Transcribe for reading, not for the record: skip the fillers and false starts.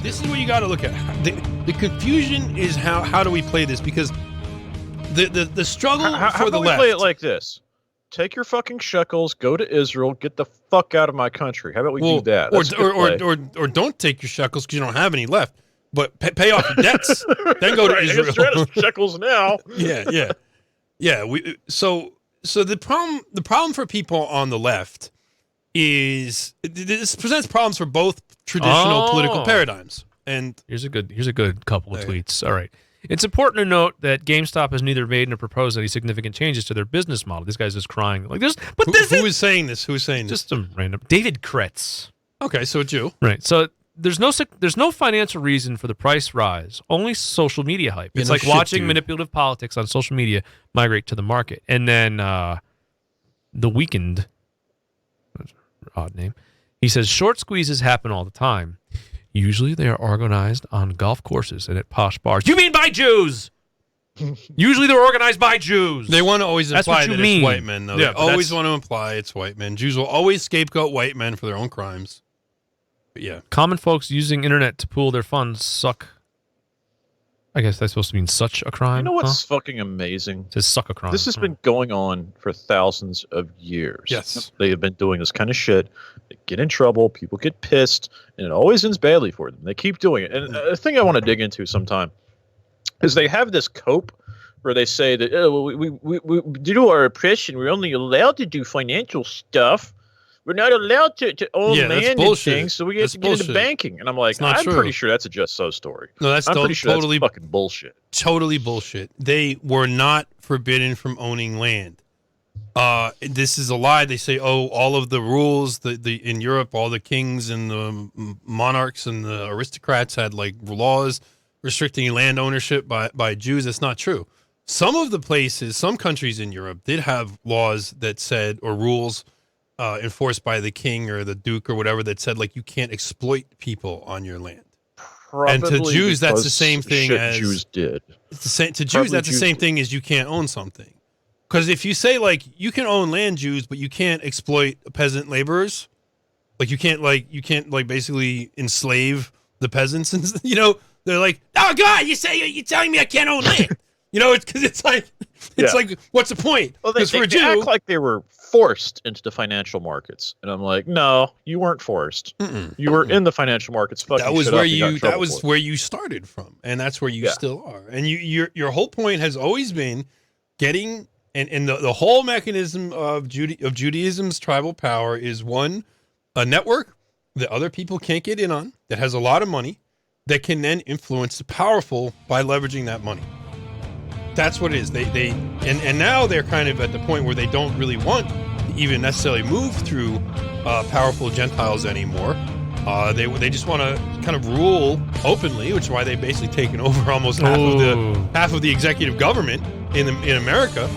This is what you got to look at. The confusion is how do we play this? Because the struggle how for the we left. Play it like this. Take your fucking shekels, go to Israel, get the fuck out of my country. How about we do that? Or don't take your shekels because you don't have any left. But pay off your debts, then go to Israel. Shekels now. Yeah. So the problem for people on the left is this presents problems for both traditional political paradigms. And here's a good couple of tweets. All right. It's important to note that GameStop has neither made nor proposed any significant changes to their business model. This guy's just crying like this. But who is saying this? Who is saying this? Just some random David Kretz. Okay, so it's you. Right. So there's no financial reason for the price rise. Only social media hype. It's like watching manipulative politics on social media migrate to the market. And then The Weeknd, odd name, he says short squeezes happen all the time. Usually they are organized on golf courses and at posh bars. You mean by Jews? Usually they're organized by Jews. They want to always imply that it's white men, though. Yeah, they always want to imply it's white men. Jews will always scapegoat white men for their own crimes. But yeah. Common folks using internet to pool their funds suck. I guess that's supposed to mean such a crime. You know what's fucking amazing? It says suck a crime. This has been going on for thousands of years. Yes. They have been doing this kind of shit. They get in trouble. People get pissed. And it always ends badly for them. They keep doing it. And a thing I want to dig into sometime is they have this cope where they say that, we due to our oppression, we're only allowed to do financial stuff. We're not allowed to own land and things, so we get to get into banking. And I'm like, I'm pretty sure that's a Just So story. No, that's pretty sure totally that's fucking bullshit. Totally bullshit. They were not forbidden from owning land. This is a lie. They say, all of the rules in Europe, all the kings and the monarchs and the aristocrats had like laws restricting land ownership by Jews. That's not true. Some of the places, some countries in Europe did have laws that said, or rules enforced by the king or the duke or whatever, that said like you can't exploit people on your land. Probably and to Jews, that's the same thing as Jews did. It's the same, to Jews, that's the same thing as you can't own something. Because if you say like you can own land, Jews, but you can't exploit peasant laborers, like you can't basically enslave the peasants, and they're like, oh God, you're telling me I can't own land? It's because it's like what's the point? Well, they act like they were forced into the financial markets, and I'm like, no, you weren't forced. You were in the financial markets. That was where you started from, and that's where you still are. And your whole point has always been getting, and the whole mechanism of Judaism's tribal power is a network that other people can't get in on, that has a lot of money, that can then influence the powerful by leveraging that money. That's what it is. And now they're kind of at the point where they don't really want to even necessarily move through powerful Gentiles anymore. They just want to kind of rule openly, which is why they've basically taken over almost half of the executive government in America.